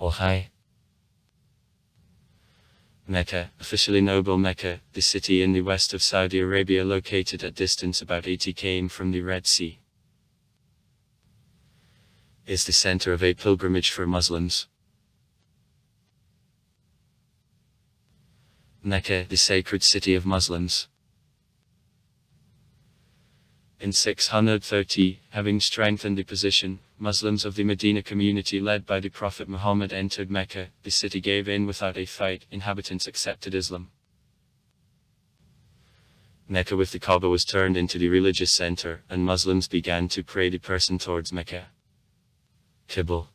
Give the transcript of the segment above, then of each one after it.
Ohai. Mecca, officially Noble Mecca, the city in the west of Saudi Arabia located at distance about 80 km from the Red Sea, is the center of a pilgrimage for Muslims. Mecca, the sacred city of Muslims. In 630, having strengthened the position, Muslims of the Medina community led by the Prophet Muhammad entered Mecca. The city gave in without a fight. Inhabitants accepted Islam. Mecca with the Kaaba was turned into the religious center, and Muslims began to pray the person towards Mecca, Qibla,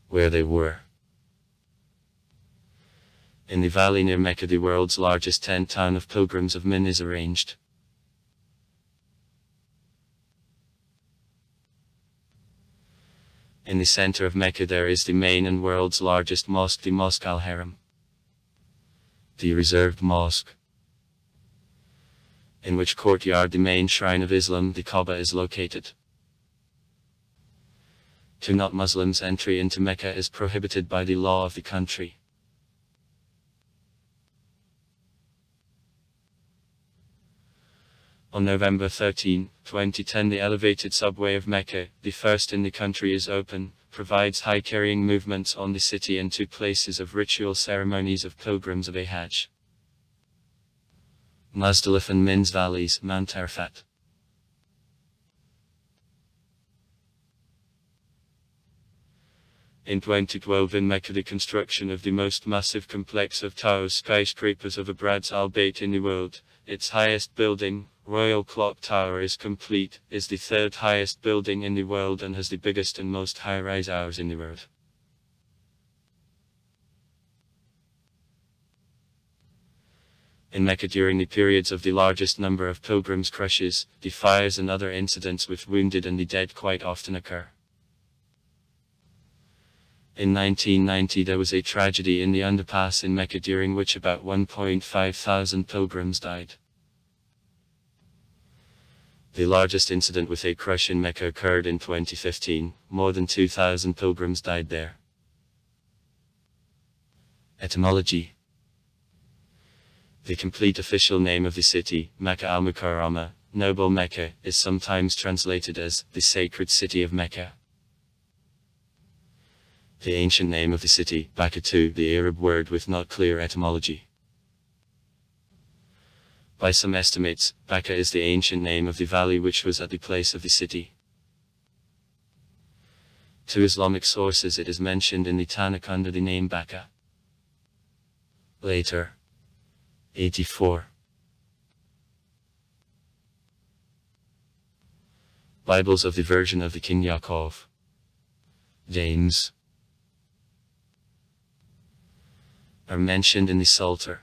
where they were. In the valley near Mecca, the world's largest tent town of pilgrims of Min is arranged. In the center of Mecca there is the main and world's largest mosque, the Mosque al-Haram, the reserved mosque, in which courtyard the main shrine of Islam, the Kaaba, is located. To not-Muslims, entry into Mecca is prohibited by the law of the country. On November 13, 2010, the elevated subway of Mecca, the first in the country, is open, provides high-carrying movements on the city and to places of ritual ceremonies of pilgrims of a Hajj. Muzdalif and Min's valleys, Mount Arafat. In 2012 in Mecca, the construction of the most massive complex of towers, skyscrapers of Abrads al-Bayt in the world, its highest building, Royal Clock Tower, is complete, is the third highest building in the world and has the biggest and most high-rise towers in the world. In Mecca during the periods of the largest number of pilgrims' crushes, the fires and other incidents with wounded and the dead quite often occur. In 1990 there was a tragedy in the underpass in Mecca during which about 1.5 thousand pilgrims died. The largest incident with a crush in Mecca occurred in 2015, more than 2,000 pilgrims died there. Etymology. The complete official name of the city, Mecca al-Mukarramah, Noble Mecca, is sometimes translated as the sacred city of Mecca. The ancient name of the city, Bakkah, the Arab word with not clear etymology. By some estimates, Bakkah is the ancient name of the valley which was at the place of the city. To Islamic sources it is mentioned in the Tanakh under the name Bakkah. Later. 84. Bibles of the version of the King Yaakov. James. Are mentioned in the Psalter.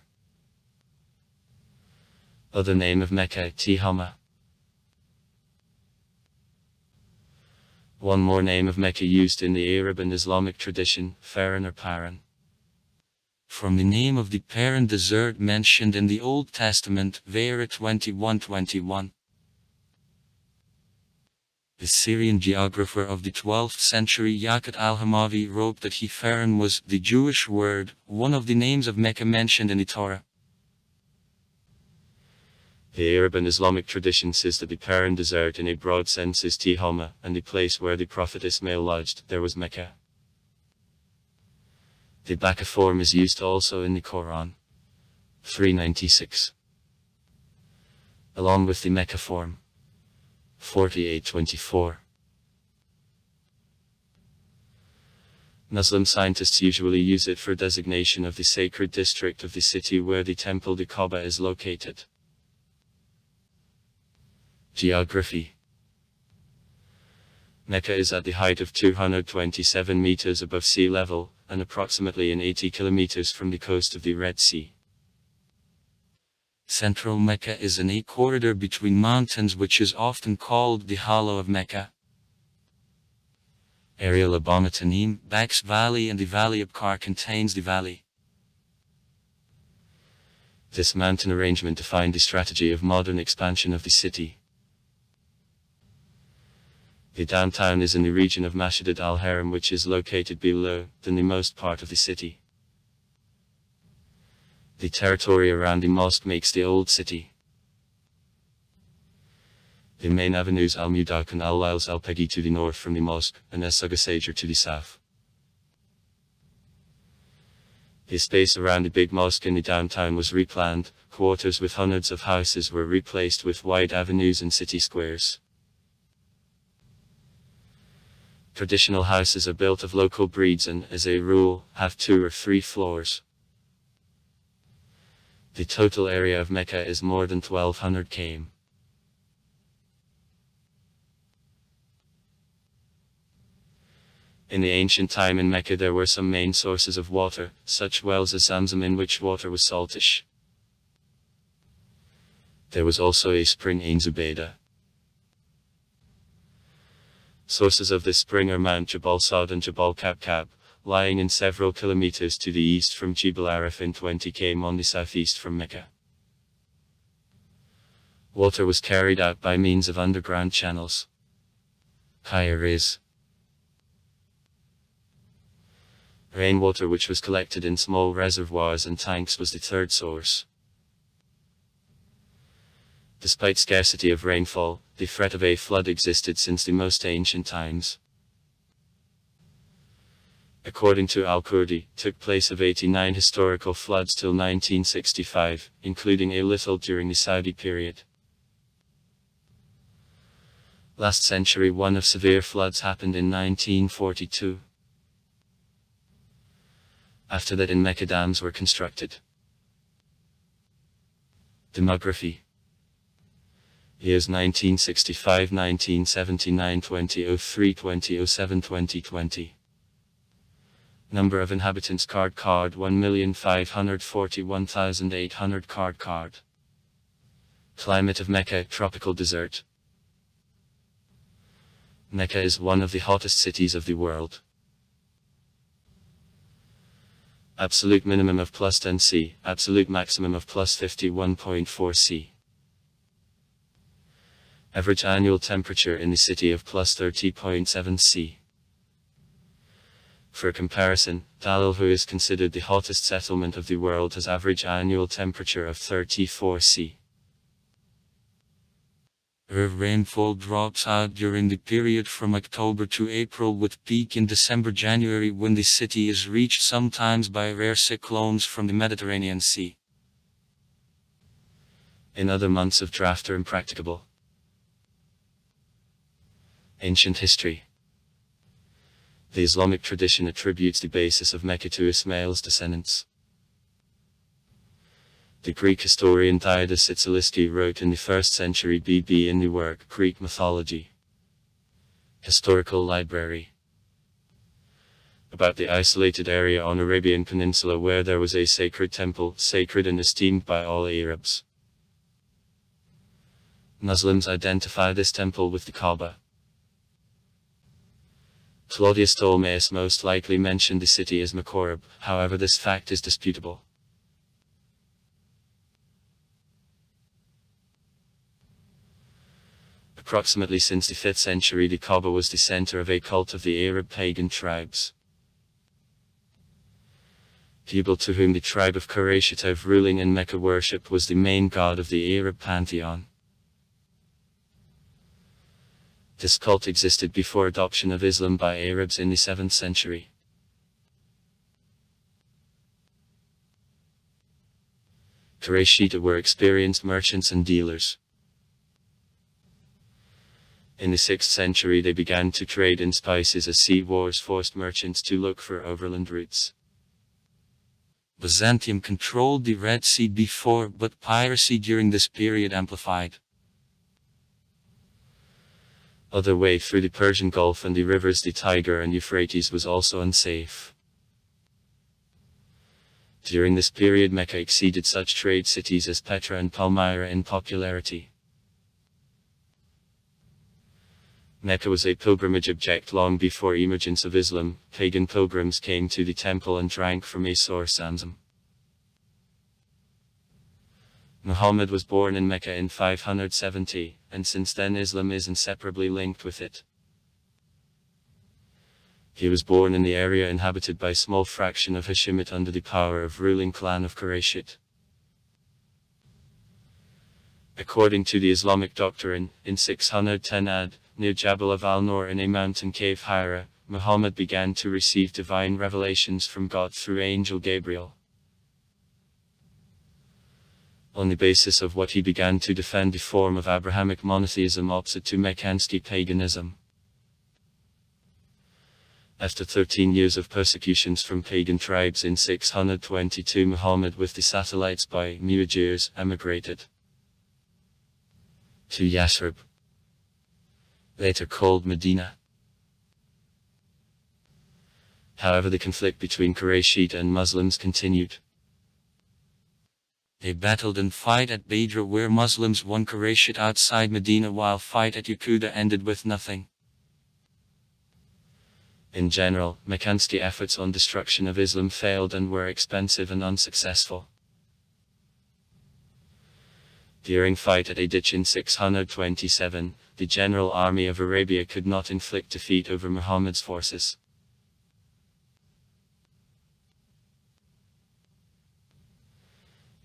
Other name of Mecca, Tihama. One more name of Mecca used in the Arab and Islamic tradition, Faran or Paran. From the name of the Paran desert mentioned in the Old Testament, Vera 21:21. The Syrian geographer of the 12th century Yaqut al-Hamavi wrote that Faran was the Jewish word, one of the names of Mecca mentioned in the Torah. The Arab and Islamic tradition says that the Paran desert in a broad sense is Tihama, and the place where the Prophet Ismail lodged, there was Mecca. The Bakkah form is used also in the Quran. 396. Along with the Mecca form. 48:24. Muslim scientists usually use it for designation of the sacred district of the city where the temple the Kaaba is located. Geography. Mecca is at the height of 227 meters above sea level, and approximately 80 kilometers from the coast of the Red Sea. Central Mecca is in a corridor between mountains which is often called the Hollow of Mecca. Area Labamatanim, Bax Valley and the Valley of Kar contains the valley. This mountain arrangement defined the strategy of modern expansion of the city. The downtown is in the region of Masjid al-Haram, which is located below the most part of the city. The territory around the mosque makes the old city. The main avenues Al-Mudak and Al-Lals Al-Pegi to the north from the mosque, and Es-Sugasager to the south. The space around the big mosque in the downtown was replanned, quarters with hundreds of houses were replaced with wide avenues and city squares. Traditional houses are built of local breeds and, as a rule, have 2 or 3 floors. The total area of Mecca is more than 1200 km. In the ancient time in Mecca there were some main sources of water, such wells as Zamzam in which water was saltish. There was also a spring Ain Zubaydah. Sources of this spring are Mount Jabal Saad and Jabal Kabkab, lying in several kilometers to the east from Jebel Arif and 20 km on the southeast from Mecca. Water was carried out by means of underground channels. Kairis. Rainwater which was collected in small reservoirs and tanks was the third source. Despite scarcity of rainfall, the threat of a flood existed since the most ancient times. According to Al-Kurdi, took place of 89 historical floods till 1965, including a little during the Saudi period. Last century one of severe floods happened in 1942. After that in Mecca dams were constructed. Demography. Years 1965, 1979, 2003, 2007, 2020. Number of inhabitants card 1,541,800 card. Climate of Mecca, tropical desert. Mecca is one of the hottest cities of the world. Absolute minimum of +10 C, absolute maximum of +51.4 C. Average annual temperature in the city of +30.7 C. For comparison, Dalal, who is considered the hottest settlement of the world, has average annual temperature of 34 C. Rainfall drops out during the period from October to April with peak in December-January when the city is reached sometimes by rare cyclones from the Mediterranean Sea. In other months of drought are impracticable. Ancient history. The Islamic tradition attributes the basis of Mecca to Ismail's descendants. The Greek historian Diodorus Itsaliski wrote in the 1st century BB in the work Greek Mythology. Historical Library. About the isolated area on Arabian Peninsula where there was a sacred temple, sacred and esteemed by all Arabs. Muslims identify this temple with the Kaaba. Claudius Ptolemaeus most likely mentioned the city as Makorab, however this fact is disputable. Approximately since the 5th century the Kaaba was the center of a cult of the Arab pagan tribes. Hubal, to whom the tribe of Quraysh ruling in Mecca worship, was the main god of the Arab pantheon. This cult existed before adoption of Islam by Arabs in the 7th century. Quraysh were experienced merchants and dealers. In the 6th century they began to trade in spices as sea wars forced merchants to look for overland routes. Byzantium controlled the Red Sea before, but piracy during this period amplified. Other way through the Persian Gulf and the rivers the Tigris and Euphrates was also unsafe. During this period Mecca exceeded such trade cities as Petra and Palmyra in popularity. Mecca was a pilgrimage object long before emergence of Islam. Pagan pilgrims came to the temple and drank from a source Zamzam. Muhammad was born in Mecca in 570, and since then Islam is inseparably linked with it. He was born in the area inhabited by a small fraction of Hashemite under the power of ruling clan of Qurayshite. According to the Islamic doctrine, in 610 AD, near Jabal of al-Nur in a mountain cave Hira, Muhammad began to receive divine revelations from God through angel Gabriel. On the basis of what he began to defend the form of Abrahamic monotheism opposite to Meccanski paganism. After 13 years of persecutions from pagan tribes in 622, Muhammad with the satellites by Muhajirs emigrated to Yathrib, later called Medina. However, the conflict between Qurayshite and Muslims continued. They battled and fight at Badr, where Muslims won Qurayshite outside Medina, while fight at Yaquda ended with nothing. In general, Meccanski efforts on destruction of Islam failed and were expensive and unsuccessful. During fight at a ditch in 627, the general army of Arabia could not inflict defeat over Muhammad's forces.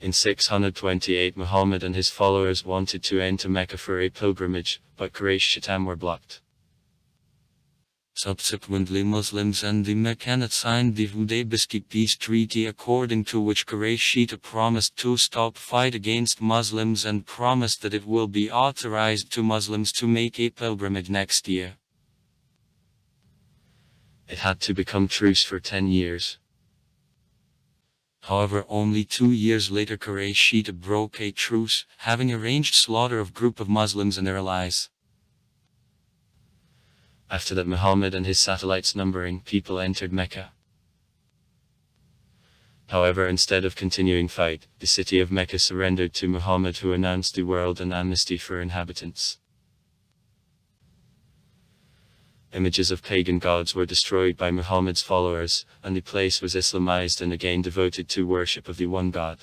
In 628, Muhammad and his followers wanted to enter Mecca for a pilgrimage, but Quraysh were blocked. Subsequently, Muslims and the Meccanites signed the Hudaybiyah peace treaty, according to which Quraysh promised to stop fight against Muslims and promised that it will be authorized to Muslims to make a pilgrimage next year. It had to become truce for 10 years. However, only 2 years later Quraysh broke a truce, having arranged slaughter of group of Muslims and their allies. After that, Muhammad and his satellites numbering people entered Mecca. However, instead of continuing fight, the city of Mecca surrendered to Muhammad, who announced the world an amnesty for inhabitants. Images of pagan gods were destroyed by Muhammad's followers, and the place was Islamized and again devoted to worship of the one God.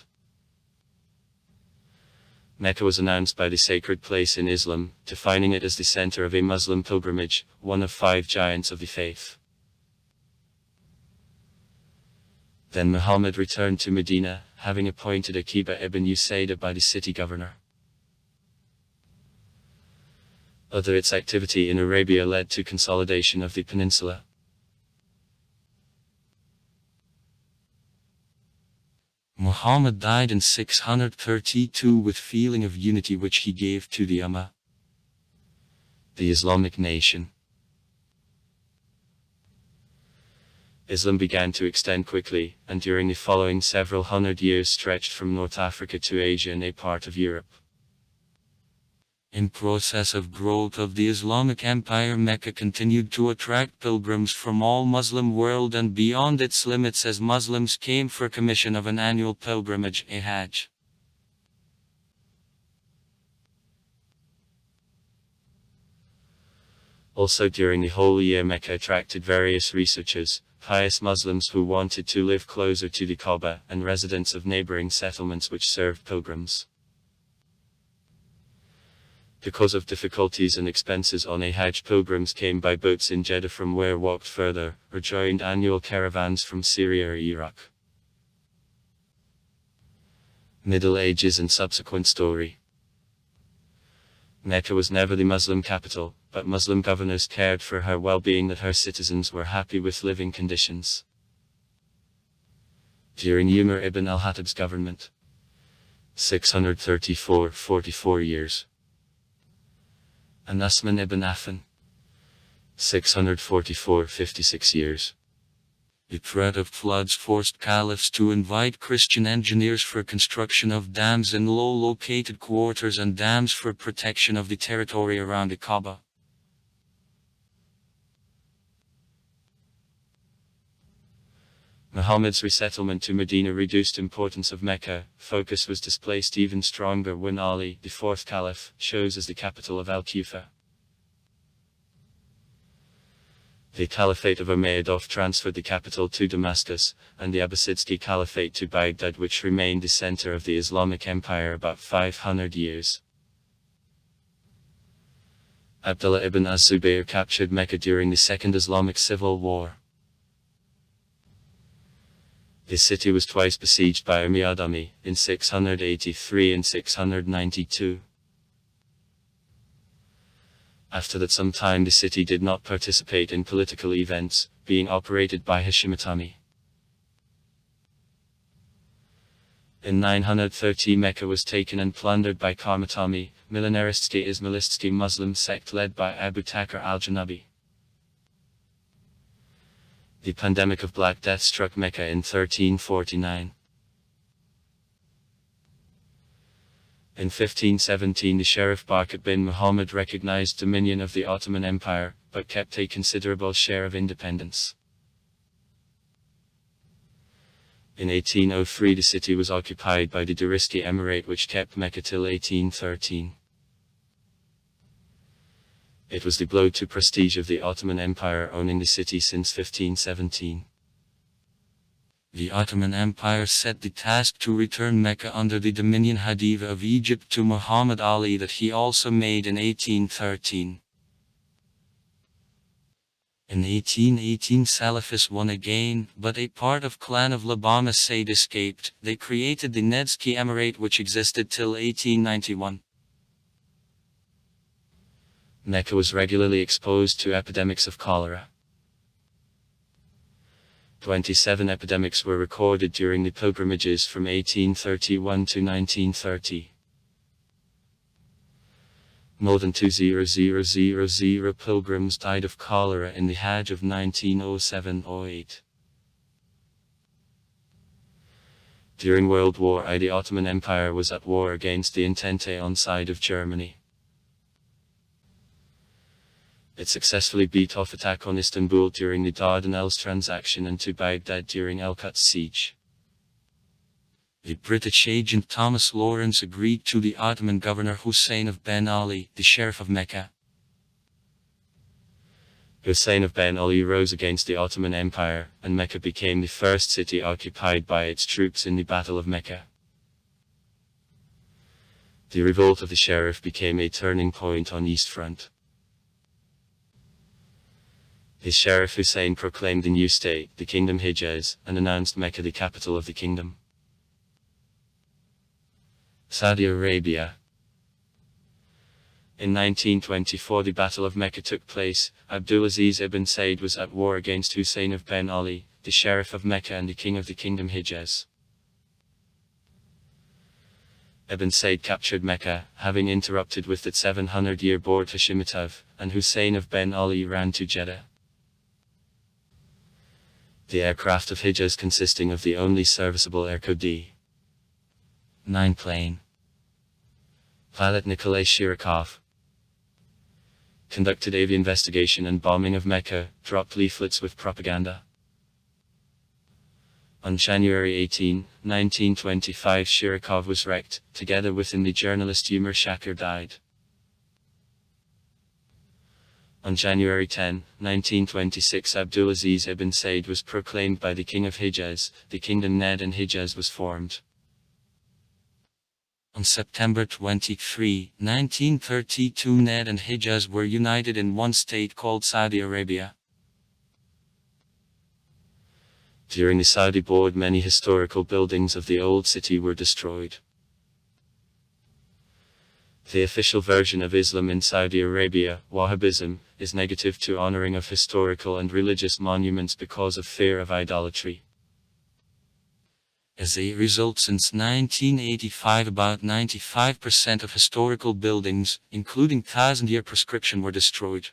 Mecca was announced by the sacred place in Islam, defining it as the center of a Muslim pilgrimage, one of 5 giants of the faith. Then Muhammad returned to Medina, having appointed Aqibah ibn Usaydah by the city governor. Other its activity in Arabia led to consolidation of the peninsula. Muhammad died in 632 with feeling of unity which he gave to the Ummah, the Islamic nation. Islam began to extend quickly, and during the following several hundred years stretched from North Africa to Asia and a part of Europe. In process of growth of the Islamic Empire, Mecca continued to attract pilgrims from all Muslim world and beyond its limits as Muslims came for commission of an annual pilgrimage, a Hajj. Also during the whole year, Mecca attracted various researchers, pious Muslims who wanted to live closer to the Kaaba, and residents of neighboring settlements which served pilgrims. Because of difficulties and expenses on a Hajj, pilgrims came by boats in Jeddah from where walked further, or joined annual caravans from Syria or Iraq. Middle Ages and subsequent story. Mecca was never the Muslim capital, but Muslim governors cared for her well-being, that her citizens were happy with living conditions. During Umar ibn al-Khattab's government, 634 years. And Usman ibn Affan, 656 years. The threat of floods forced caliphs to invite Christian engineers for construction of dams in low-located quarters and dams for protection of the territory around the Kaaba. Muhammad's resettlement to Medina reduced importance of Mecca. Focus was displaced even stronger when Ali, the 4th Caliph, chose as the capital of Al-Kufa. The Caliphate of Umayyad transferred the capital to Damascus, and the Abbasid Caliphate to Baghdad, which remained the center of the Islamic Empire about 500 years. Abdullah ibn az-Zubayr captured Mecca during the Second Islamic Civil War. The city was twice besieged by Umayyad army, in 683 and 692. After that some time the city did not participate in political events, being operated by Hashemite army. In 930 Mecca was taken and plundered by Karmat army, millenaristski Ismailistski Muslim sect led by Abu Takr al-Janabi. The pandemic of Black Death struck Mecca in 1349. In 1517 the Sheriff Barkat bin Muhammad recognized dominion of the Ottoman Empire, but kept a considerable share of independence. In 1803 the city was occupied by the Dariski Emirate which kept Mecca till 1813. It was the blow to prestige of the Ottoman Empire owning the city since 1517. The Ottoman Empire set the task to return Mecca under the dominion Khalifa of Egypt to Muhammad Ali that he also made in 1813. In 1818 Salafis won again, but a part of clan of Labama Said escaped. They created the Nedski Emirate which existed till 1891. Mecca was regularly exposed to epidemics of cholera. 27 epidemics were recorded during the pilgrimages from 1831 to 1930. More than 2,000 pilgrims died of cholera in the Hajj of 1907-08. During World War I, the Ottoman Empire was at war against the Entente on side of Germany. It successfully beat off attack on Istanbul during the Dardanelles transaction and to Baghdad during El-Quds siege. The British agent Thomas Lawrence agreed to the Ottoman governor Hussein of Ben Ali, the Sheriff of Mecca. Hussein of Ben Ali rose against the Ottoman Empire, and Mecca became the first city occupied by its troops in the Battle of Mecca. The revolt of the Sheriff became a turning point on East Front. His Sheriff Hussein proclaimed the new state, the Kingdom Hijaz, and announced Mecca the capital of the kingdom. Saudi Arabia. In 1924 the Battle of Mecca took place. Abdulaziz ibn Said was at war against Hussein of Ben Ali, the Sheriff of Mecca and the king of the Kingdom Hijaz. Ibn Said captured Mecca, having interrupted with the 700-year board Hashemitav, and Hussein of Ben Ali ran to Jeddah. The aircraft of Hijaz consisting of the only serviceable Airco D-9 plane. Pilot Nikolay Shirokov conducted aviation investigation and bombing of Mecca, dropped leaflets with propaganda. On January 18, 1925 Shirokov was wrecked, together with the journalist Umar Shakir died. On January 10, 1926 Abdulaziz ibn Said was proclaimed by the King of Hijaz, the Kingdom Ned and Hijaz was formed. On September 23, 1932 Ned and Hijaz were united in one state called Saudi Arabia. During the Saudi board many historical buildings of the old city were destroyed. The official version of Islam in Saudi Arabia, Wahhabism, is negative to honoring of historical and religious monuments because of fear of idolatry. As a result, since 1985 about 95% of historical buildings, including thousand-year prescription, were destroyed.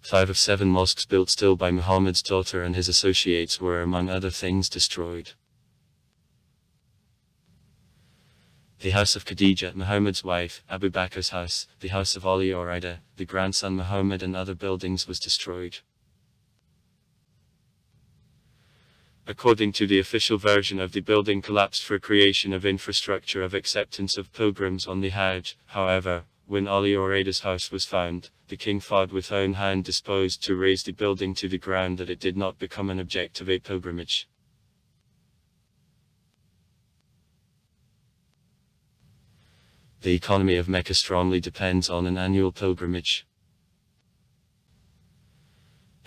5 of 7 mosques built still by Muhammad's daughter and his associates were among other things destroyed. The house of Khadija, Muhammad's wife, Abu Bakr's house, the house of Ali or Ida, the grandson Muhammad and other buildings was destroyed. According to the official version of the building collapsed for creation of infrastructure of acceptance of pilgrims on the Hajj. However, when Ali or Ida's house was found, the king fought with own hand disposed to raise the building to the ground that it did not become an object of a pilgrimage. The economy of Mecca strongly depends on an annual pilgrimage.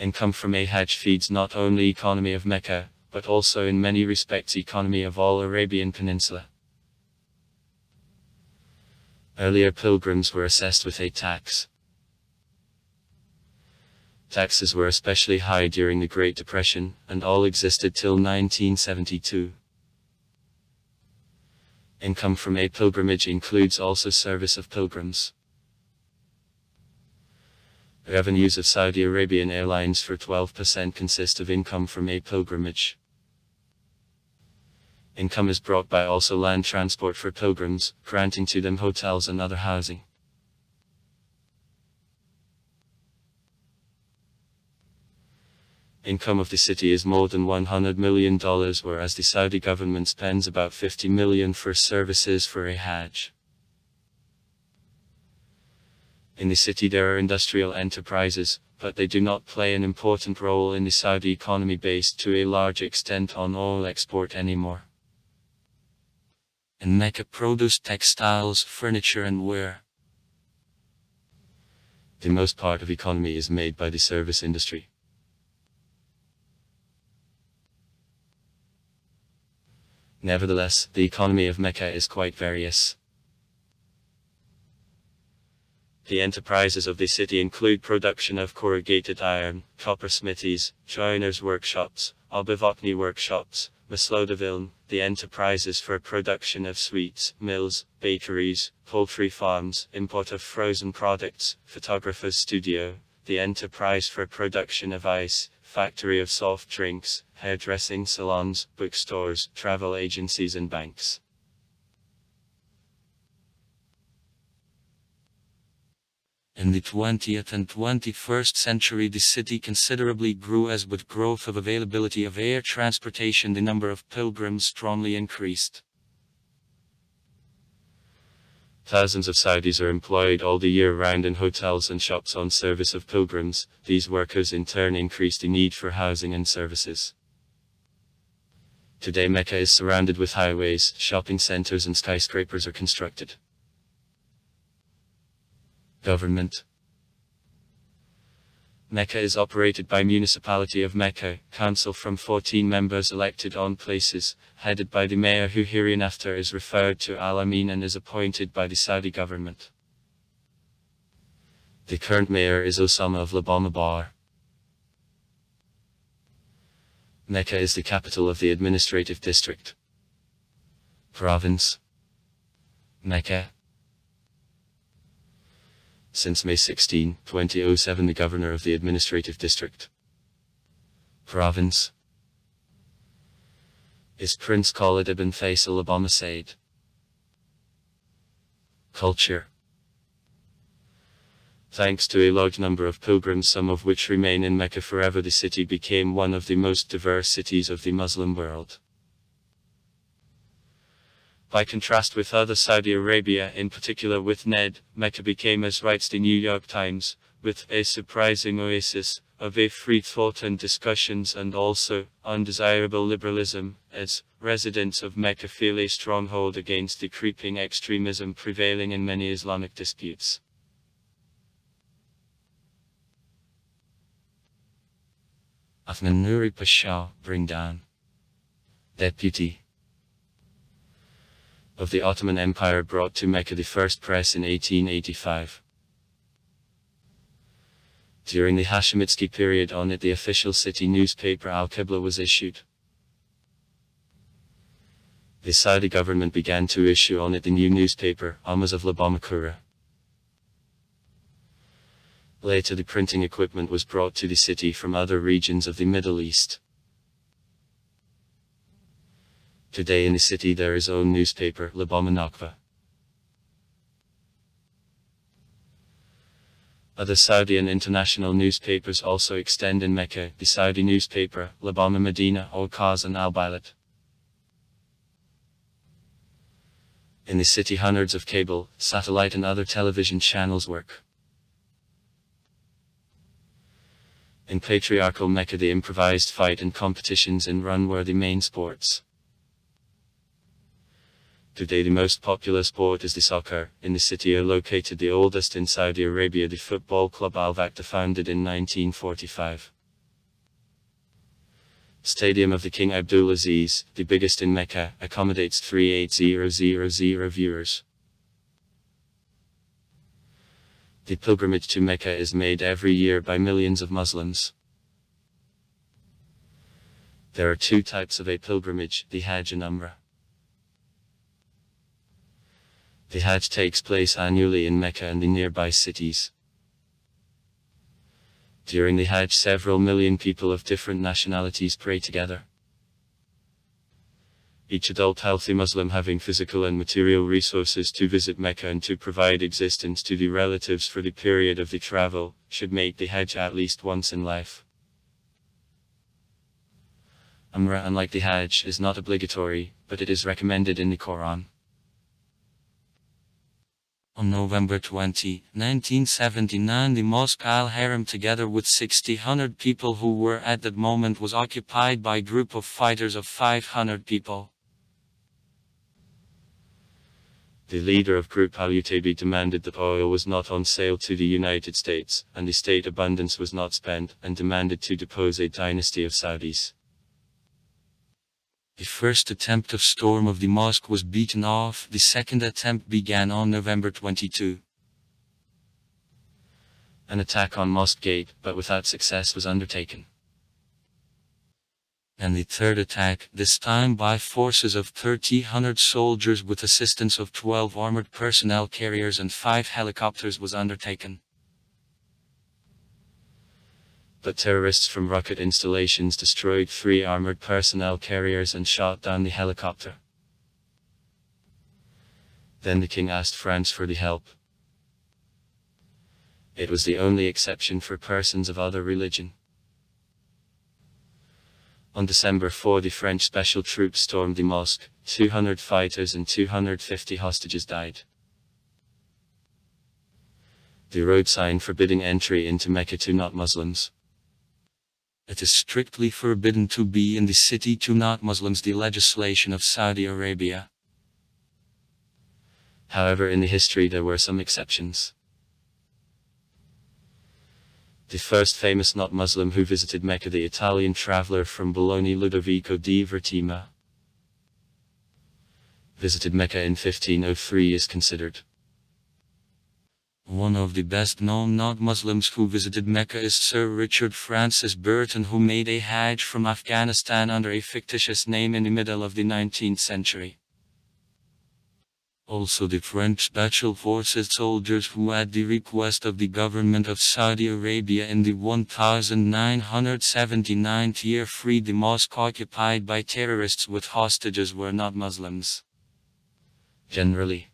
Income from a Hajj feeds not only economy of Mecca, but also in many respects economy of all Arabian Peninsula. Earlier pilgrims were assessed with a tax. Taxes were especially high during the Great Depression, and all existed till 1972. Income from a pilgrimage includes also service of pilgrims. Revenues of Saudi Arabian Airlines for 12% consist of income from a pilgrimage. Income is brought by also land transport for pilgrims, granting to them hotels and other housing. Income of the city is more than $100 million, whereas the Saudi government spends about $50 million for services for a Hajj. In the city there are industrial enterprises, but they do not play an important role in the Saudi economy based to a large extent on oil export anymore. In Mecca produce textiles, furniture and ware. The most part of economy is made by the service industry. Nevertheless, the economy of Mecca is quite various. The enterprises of the city include production of corrugated iron, coppersmithies, joiners' workshops, obivotny workshops, Maslodaville, the enterprises for production of sweets, mills, bakeries, poultry farms, import of frozen products, photographer's studio, the enterprise for production of ice, factory of soft drinks, hairdressing salons, bookstores, travel agencies and banks. In the 20th and 21st century the city considerably grew as with growth of availability of air transportation the number of pilgrims strongly increased. Thousands of Saudis are employed all the year round in hotels and shops on service of pilgrims. These workers in turn increase the need for housing and services. Today Mecca is surrounded with highways, shopping centers and skyscrapers are constructed. Government. Mecca is operated by Municipality of Mecca, council from 14 members elected on places, headed by the mayor who hereinafter is referred to Al-Amin and is appointed by the Saudi government. The current mayor is Osama of Labama. Mecca is the capital of the administrative district. Province. Mecca. Since May 16, 2007 the governor of the administrative district. Province is Prince Khalid ibn Faisal Obama Said. Culture. Thanks to a large number of pilgrims, some of which remain in Mecca forever, the city became one of the most diverse cities of the Muslim world. By contrast with other Saudi Arabia, in particular with Ned, Mecca became, as writes the New York Times, with a surprising oasis of a free thought and discussions and also undesirable liberalism, as residents of Mecca feel a stronghold against the creeping extremism prevailing in many Islamic disputes. Afnan Nuri Pasha, bring down. Deputy of the Ottoman Empire brought to Mecca the first press in 1885. During the Hashemite period on it the official city newspaper Al-Qibla was issued. The Saudi government began to issue on it the new newspaper, Ahmaz of Labamakura. Later the printing equipment was brought to the city from other regions of the Middle East. Today in the city there is own newspaper, Labama Nakba. Other Saudi and international newspapers also extend in Mecca, the Saudi newspaper, Labama Medina, Okaz and Al-Bilat. In the city hundreds of cable, satellite and other television channels work. In patriarchal Mecca the improvised fight and competitions in run were the main sports. Today the most popular sport is the soccer. In the city are located the oldest in Saudi Arabia, the football club Al Vakta, founded in 1945. Stadium of the King Abdulaziz, the biggest in Mecca, accommodates 38,000 viewers. The pilgrimage to Mecca is made every year by millions of Muslims. There are two types of a pilgrimage, the Hajj and Umrah. The Hajj takes place annually in Mecca and the nearby cities. During the Hajj, several million people of different nationalities pray together. Each adult healthy Muslim having physical and material resources to visit Mecca and to provide existence to the relatives for the period of the travel, should make the Hajj at least once in life. Umrah, unlike the Hajj, is not obligatory, but it is recommended in the Quran. On November 20, 1979, the Mosque Al-Haram, together with 600 people who were at that moment, was occupied by a group of fighters of 500 people. The leader of Group Al-Utabi demanded that oil was not on sale to the United States, and the state abundance was not spent, and demanded to depose a dynasty of Saudis. The first attempt of storm of the mosque was beaten off. The second attempt began on November 22. An attack on Mosque Gate, but without success, was undertaken. And the third attack, this time by forces of 1,300 soldiers with assistance of 12 armored personnel carriers and 5 helicopters, was undertaken. But terrorists from rocket installations destroyed 3 armored personnel carriers and shot down the helicopter. Then the king asked France for the help. It was the only exception for persons of other religion. On December 4, the French special troops stormed the mosque. 200 fighters and 250 hostages died. The road sign forbidding entry into Mecca to not Muslims. It is strictly forbidden to be in the city to not Muslims, the legislation of Saudi Arabia. However, in the history there were some exceptions. The first famous not Muslim who visited Mecca, the Italian traveler from Bologna Ludovico di Vertima, visited Mecca in 1503, is considered one of the best-known not-Muslims who visited Mecca is Sir Richard Francis Burton, who made a Hajj from Afghanistan under a fictitious name in the middle of the 19th century. Also the French Special Forces soldiers who, at the request of the government of Saudi Arabia in the 1979th year, freed the mosque occupied by terrorists with hostages, were not Muslims. Generally,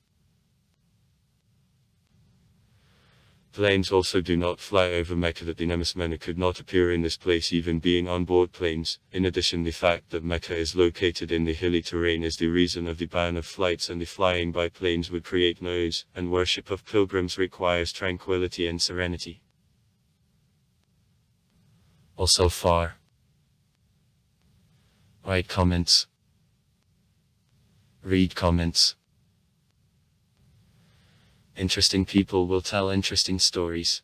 planes also do not fly over Mecca. That the Nemusmena could not appear in this place even being on board planes. In addition, the fact that Mecca is located in the hilly terrain is the reason of the ban of flights, and the flying by planes would create noise, and worship of pilgrims requires tranquility and serenity. also far. Write comments. Read comments. Interesting people will tell interesting stories.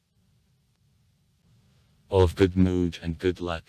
All of good mood and good luck.